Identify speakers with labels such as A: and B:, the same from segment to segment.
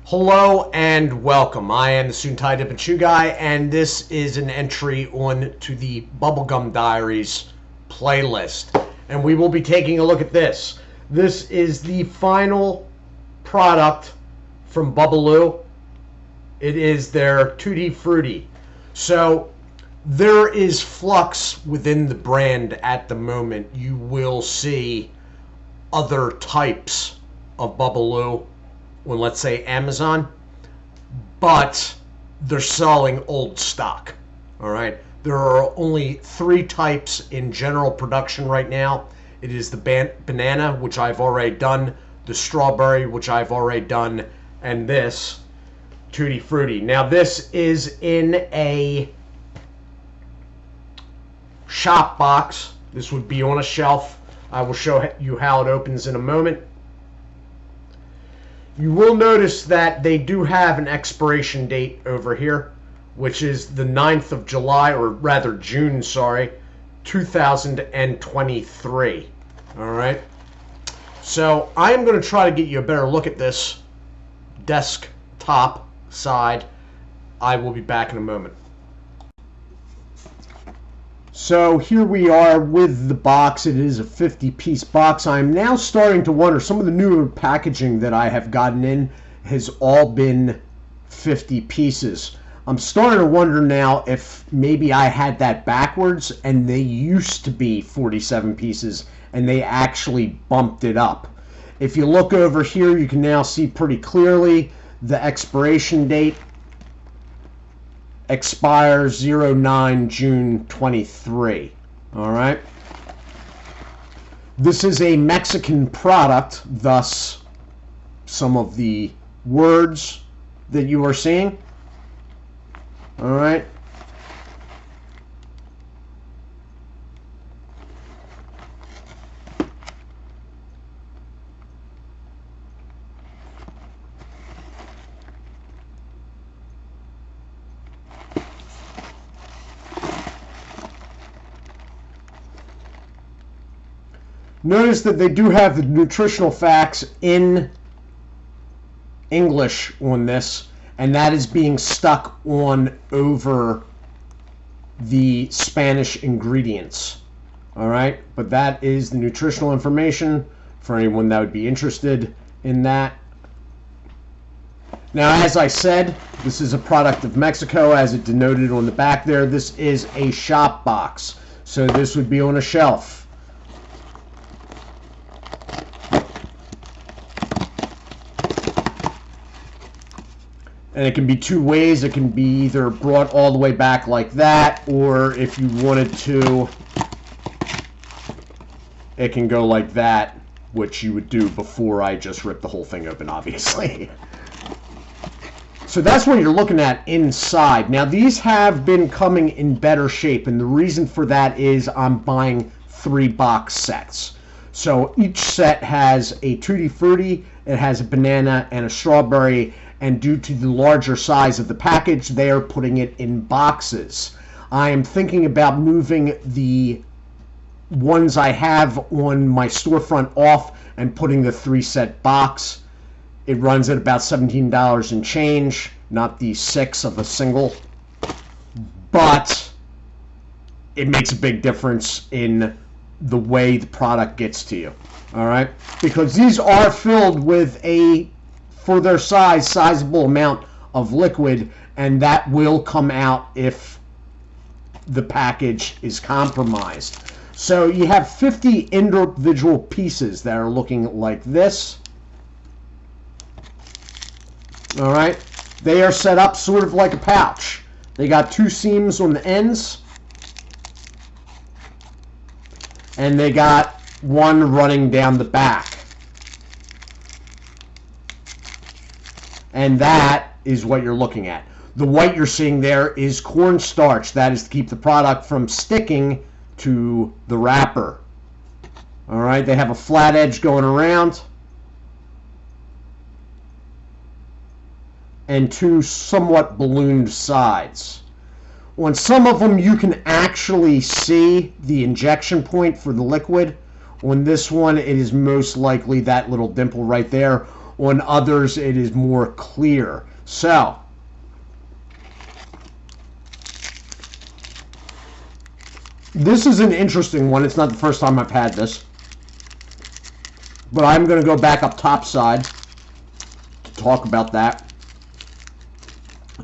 A: Hello and welcome. I am the Suit&Tie Dip&ChewGuy, and this is an entry on to the Bubblegum Diaries playlist. And we will be taking a look at this. This is the final product from Bubbaloo. It is their Tutti Frutti. So there is flux within the brand at the moment. You will see other types of Bubbaloo on, let's say, Amazon, but they're selling old stock. All right, there are only 3 types in general production right now. It is the banana, which I've already done, the strawberry, which I've already done, and this Tutti Frutti. Now this is in a shop box. This would be on a shelf. I will show you how it opens in a moment. You will notice that they do have an expiration date over here, which is the 9th of July, or rather June, sorry, 2023. All right. So I am going to try to get you a better look at this desktop side. I will be back in a moment. So here we are with the box. It is a 50-piece box. I'm now starting to wonder, some of the newer packaging that I have gotten in has all been 50 pieces. I'm starting to wonder now if maybe I had that backwards and they used to be 47 pieces and they actually bumped it up. If you look over here, you can now see pretty clearly the expiration date. Expires 09 June 23. All right. This is a Mexican product, thus some of the words that you are seeing. All right. Notice that they do have the nutritional facts in English on this, and that is being stuck on over the Spanish ingredients. All right, but that is the nutritional information for anyone that would be interested in that. Now, as I said, this is a product of Mexico, as it denoted on the back there. This is a shop box, so this would be on a shelf. And it can be 2 ways. It can be either brought all the way back like that, or if you wanted to, it can go like that, which you would do before I just ripped the whole thing open, obviously. So that's what you're looking at inside. Now, these have been coming in better shape, and the reason for that is I'm buying 3 box sets. So each set has a Tutti Frutti, it has a banana, and a strawberry. And due to the larger size of the package, they are putting it in boxes. I am thinking about moving the ones I have on my storefront off and putting the 3-set box. It runs at about $17 and change, not the 6 of a single. But it makes a big difference in the way the product gets to you. All right? Because these are filled with a, for their size, sizable amount of liquid, and that will come out if the package is compromised. So you have 50 individual pieces that are looking like this. All right, they are set up sort of like a pouch. They got 2 seams on the ends, and they got 1 running down the back. And that is what you're looking at. The white you're seeing there is cornstarch. That is to keep the product from sticking to the wrapper. All right, they have a flat edge going around and 2 somewhat ballooned sides. On some of them, you can actually see the injection point for the liquid. On this one, it is most likely that little dimple right there. On others, it is more clear. So, this is an interesting one. It's not the first time I've had this. But I'm going to go back up top side to talk about that.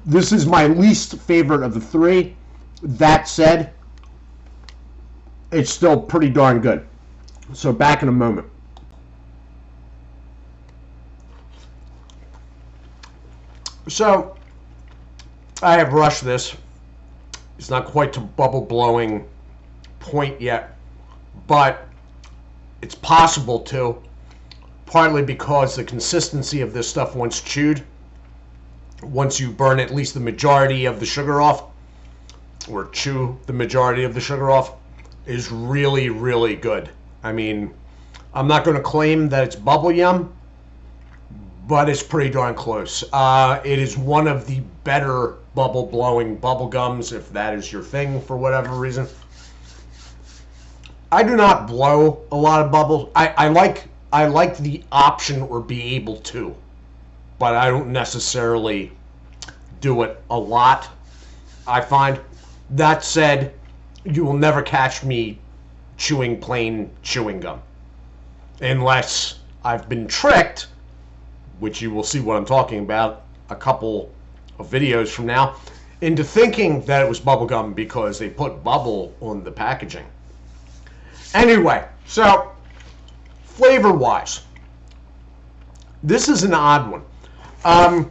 A: This is my least favorite of the three. That said, it's still pretty darn good. So back in a moment. So, I have rushed this. It's not quite to bubble blowing point yet, but it's possible to, partly because the consistency of this stuff once chewed, once you burn at least the majority of the sugar off, or chew the majority of the sugar off, is really, really good. I mean, I'm not going to claim that it's bubble yum, but it's pretty darn close. It is one of the better bubble blowing bubble gums, if that is your thing for whatever reason. I do not blow a lot of bubbles. I like the option or be able to, but I don't necessarily do it a lot, I find. That said, you will never catch me chewing plain chewing gum. Unless I've been tricked, which you will see what I'm talking about a couple of videos from now, into thinking that it was bubble gum because they put bubble on the packaging. Anyway, so flavor-wise, this is an odd one.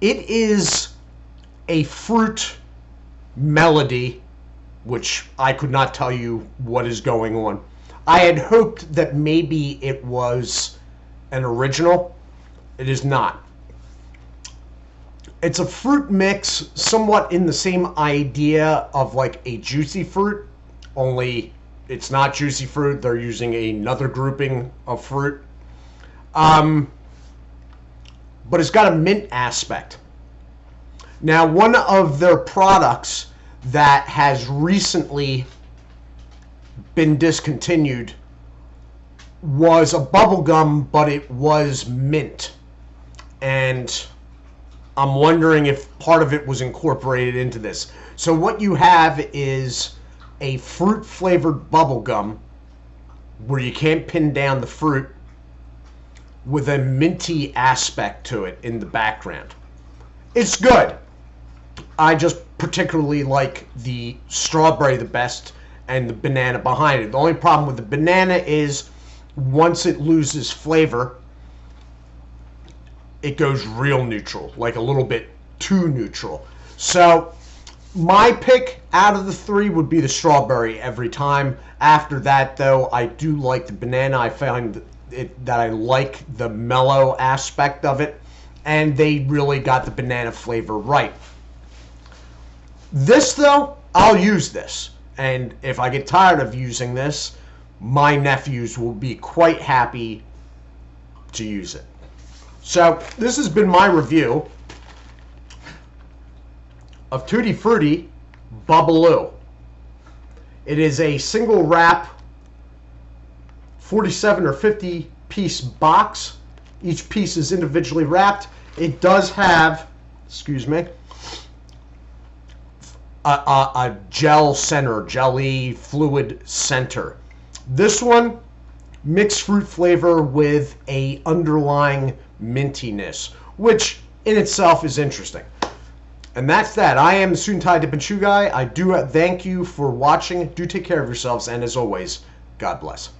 A: It is a fruit melody, which I could not tell you what is going on. I had hoped that maybe it was an original. It is not. It's a fruit mix, somewhat in the same idea of like a juicy fruit, only it's not juicy fruit. They're using another grouping of fruit. But it's got a mint aspect. Now, one of their products that has recently been discontinued was a bubble gum, but it was mint. And I'm wondering if part of it was incorporated into this. So what you have is a fruit-flavored bubble gum where you can't pin down the fruit with a minty aspect to it in the background. It's good. I just particularly like the strawberry the best and the banana behind it. The only problem with the banana is once it loses flavor, it goes real neutral, like a little bit too neutral. So my pick out of the three would be the strawberry every time. After that, though, I do like the banana. I find that I like the mellow aspect of it, and they really got the banana flavor right. This, though, I'll use this, and if I get tired of using this, my nephews will be quite happy to use it. So this has been my review of Tutti Frutti Bubbaloo. It is a single wrap 47 or 50 piece box. Each piece is individually wrapped. It does have, excuse me, a gel center, jelly fluid center. This one, mixed fruit flavor with a underlying mintiness, which in itself is interesting. And that's that. I am the Suit&Tie Dip&ChewGuy. I do thank you for watching. Do take care of yourselves, and as always, God bless.